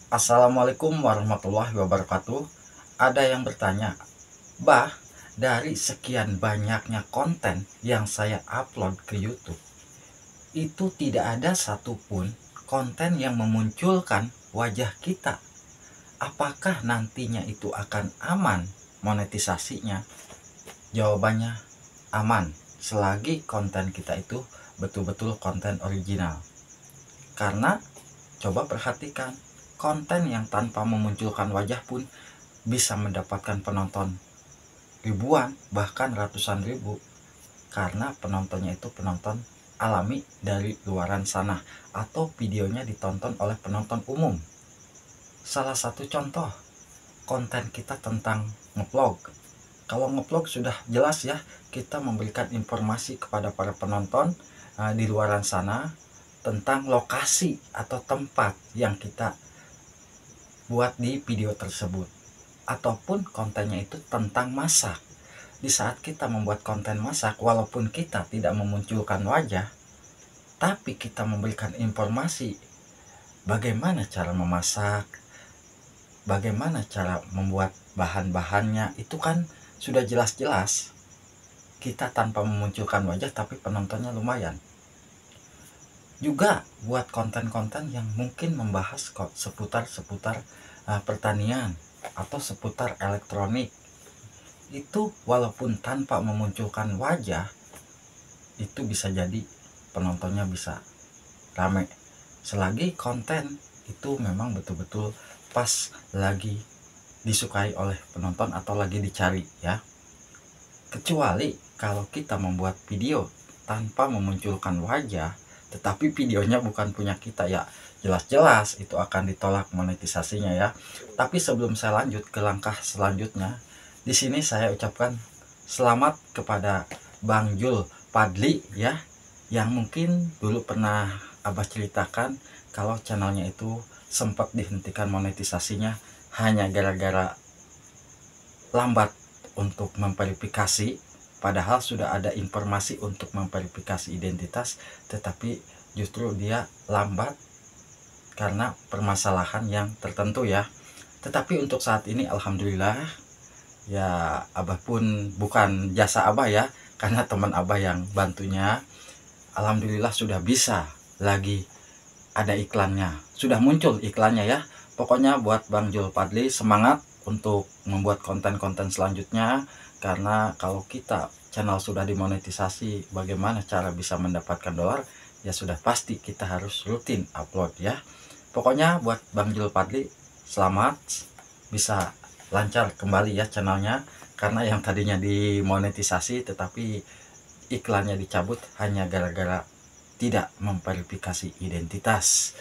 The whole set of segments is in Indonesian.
Assalamualaikum warahmatullahi wabarakatuh. Ada yang bertanya, Bah, dari sekian banyaknya konten yang saya upload ke YouTube, itu tidak ada satupun konten yang memunculkan wajah kita. Apakah nantinya itu akan aman monetisasinya? Jawabannya aman, selagi konten kita itu betul-betul konten original. Karena coba perhatikan, konten yang tanpa memunculkan wajah pun bisa mendapatkan penonton ribuan bahkan ratusan ribu, karena penontonnya itu penonton alami dari luaran sana atau videonya ditonton oleh penonton umum. Salah satu contoh konten kita tentang ngevlog. Kalau ngevlog sudah jelas ya, kita memberikan informasi kepada para penonton di luaran sana tentang lokasi atau tempat yang kita buat di video tersebut, ataupun kontennya itu tentang masak. Di saat kita membuat konten masak, walaupun kita tidak memunculkan wajah, tapi kita memberikan informasi bagaimana cara memasak, bagaimana cara membuat bahan-bahannya, itu kan sudah jelas-jelas kita tanpa memunculkan wajah tapi penontonnya lumayan. Juga buat konten-konten yang mungkin membahas seputar pertanian atau seputar elektronik, itu walaupun tanpa memunculkan wajah, itu bisa jadi penontonnya bisa rame, selagi konten itu memang betul-betul pas lagi disukai oleh penonton atau lagi dicari ya. Kecuali kalau kita membuat video tanpa memunculkan wajah tetapi videonya bukan punya kita, ya jelas-jelas itu akan ditolak monetisasinya ya. Tapi sebelum saya lanjut ke langkah selanjutnya, di sini saya ucapkan selamat kepada Bang Jul Padli ya, yang mungkin dulu pernah Abah ceritakan kalau channelnya itu sempat dihentikan monetisasinya hanya gara-gara lambat untuk memverifikasi, padahal sudah ada informasi untuk memverifikasi identitas, tetapi justru dia lambat karena permasalahan yang tertentu ya. Tetapi untuk saat ini alhamdulillah ya, Abah pun bukan jasa Abah ya, karena teman Abah yang bantunya, alhamdulillah sudah bisa lagi ada iklannya, sudah muncul iklannya ya. Pokoknya buat Bang Jul Padli semangat untuk membuat konten-konten selanjutnya, karena kalau kita channel sudah dimonetisasi, bagaimana cara bisa mendapatkan dolar, ya sudah pasti kita harus rutin upload ya. Pokoknya buat Bang Jul Padli selamat, bisa lancar kembali ya channelnya, karena yang tadinya dimonetisasi tetapi iklannya dicabut hanya gara-gara tidak memverifikasi identitas.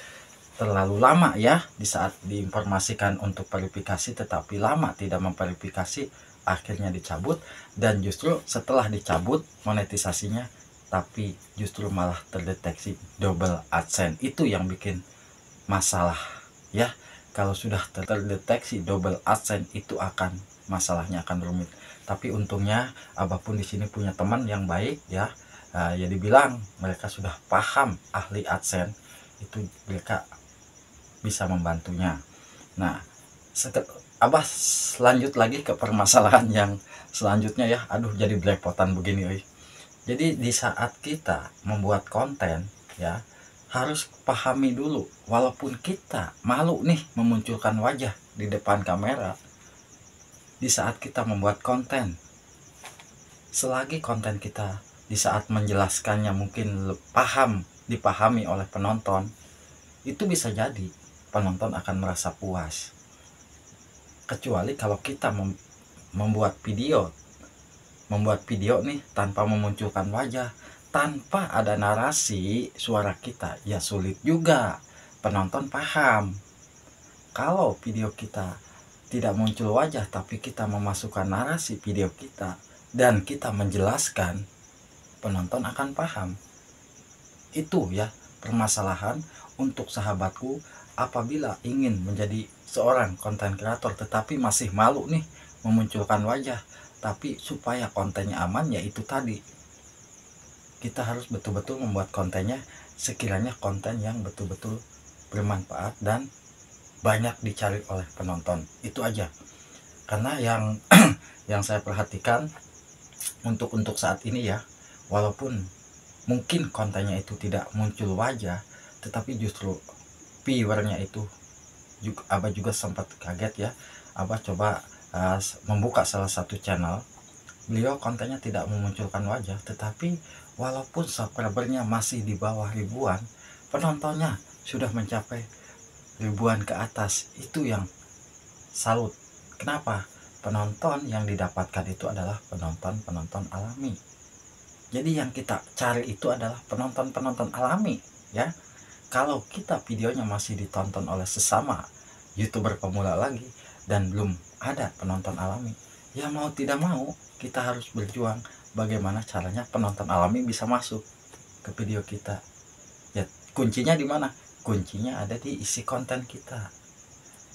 Terlalu lama ya di saat diinformasikan untuk verifikasi tetapi lama tidak memverifikasi, akhirnya dicabut. Dan justru setelah dicabut monetisasinya, tapi justru malah terdeteksi double AdSense. Itu yang bikin masalah ya. Kalau sudah terdeteksi double AdSense itu akan masalahnya akan rumit. Tapi untungnya Abah pun di sini punya teman yang baik ya. Ya dibilang mereka sudah paham, ahli AdSense, itu mereka bisa membantunya. Nah, Abah lanjut lagi ke permasalahan yang selanjutnya ya. Aduh, jadi belepotan begini euy. Jadi di saat kita membuat konten ya, harus pahami dulu, walaupun kita malu nih memunculkan wajah di depan kamera, di saat kita membuat konten, selagi konten kita di saat menjelaskannya mungkin dipahami oleh penonton, itu bisa jadi penonton akan merasa puas. Kecuali kalau kita membuat video nih tanpa memunculkan wajah, tanpa ada narasi suara kita, ya sulit juga penonton paham. Kalau video kita tidak muncul wajah tapi kita memasukkan narasi video kita dan kita menjelaskan, penonton akan paham. Itu ya permasalahan untuk sahabatku apabila ingin menjadi seorang konten kreator tetapi masih malu nih memunculkan wajah. Tapi supaya kontennya aman, yaitu tadi, kita harus betul-betul membuat kontennya sekiranya konten yang betul-betul bermanfaat dan banyak dicari oleh penonton. Itu aja. Karena yang yang saya perhatikan untuk saat ini ya, walaupun mungkin kontennya itu tidak muncul wajah, tetapi justru viewernya itu juga, Abah juga sempat kaget ya. Abah coba membuka salah satu channel, beliau kontennya tidak memunculkan wajah, tetapi walaupun subscribernya masih di bawah ribuan, penontonnya sudah mencapai ribuan ke atas. Itu yang salut. Kenapa? Penonton yang didapatkan itu adalah penonton alami. Jadi yang kita cari itu adalah penonton alami ya. Kalau kita videonya masih ditonton oleh sesama YouTuber pemula lagi dan belum ada penonton alami, ya mau tidak mau kita harus berjuang bagaimana caranya penonton alami bisa masuk ke video kita. Ya, kuncinya di mana? Kuncinya ada di isi konten kita.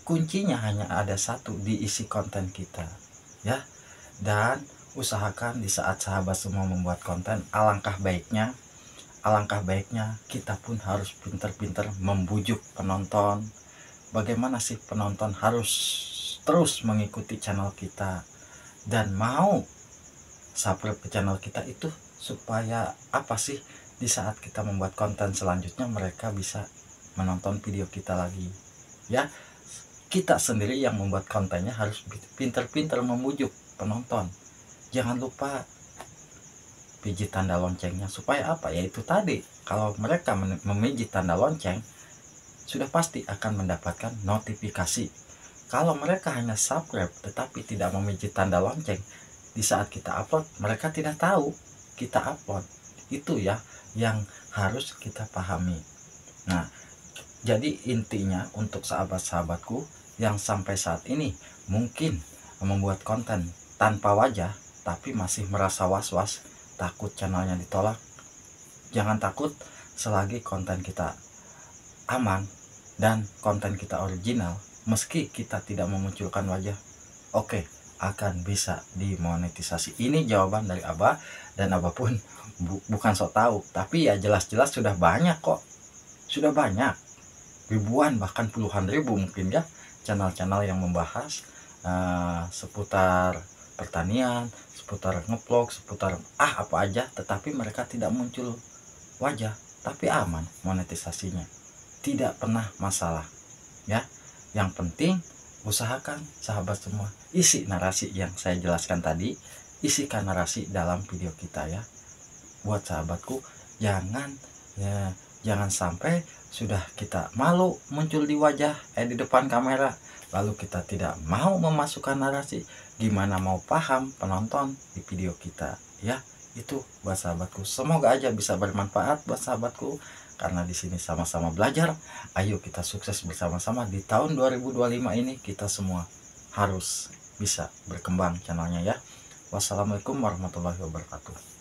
Kuncinya hanya ada satu, di isi konten kita ya. Dan usahakan di saat sahabat semua membuat konten, alangkah baiknya kita pun harus pintar-pintar membujuk penonton. Bagaimana sih penonton harus terus mengikuti channel kita dan mau subscribe ke channel kita itu supaya apa sih, di saat kita membuat konten selanjutnya mereka bisa menonton video kita lagi ya. Kita sendiri yang membuat kontennya harus pintar-pintar membujuk penonton. Jangan lupa pijit tanda loncengnya, supaya apa ya, itu tadi, kalau mereka memijit tanda lonceng sudah pasti akan mendapatkan notifikasi. Kalau mereka hanya subscribe tetapi tidak memijit tanda lonceng, di saat kita upload mereka tidak tahu kita upload. Itu ya yang harus kita pahami. Nah, jadi intinya untuk sahabat-sahabatku yang sampai saat ini mungkin membuat konten tanpa wajah tapi masih merasa was-was, takut channelnya ditolak, jangan takut. Selagi konten kita aman dan konten kita original, meski kita tidak memunculkan wajah, oke, akan bisa dimonetisasi. Ini jawaban dari Abah, dan Abah pun bukan sok tahu, tapi ya jelas-jelas sudah banyak kok, sudah banyak ribuan bahkan puluhan ribu mungkin ya channel-channel yang membahas seputar pertanian, seputar ngevlog, seputar apa aja, tetapi mereka tidak muncul wajah tapi aman monetisasinya, tidak pernah masalah ya. Yang penting usahakan sahabat semua isi narasi yang saya jelaskan tadi, isikan narasi dalam video kita ya. Buat sahabatku, jangan sampai sudah kita malu muncul di wajah di depan kamera lalu kita tidak mau memasukkan narasi, gimana mau paham penonton di video kita ya. Itu buat sahabatku, semoga aja bisa bermanfaat buat sahabatku, karena di sini sama-sama belajar. Ayo kita sukses bersama-sama di tahun 2025 ini, kita semua harus bisa berkembang channelnya ya. Wassalamualaikum warahmatullahi wabarakatuh.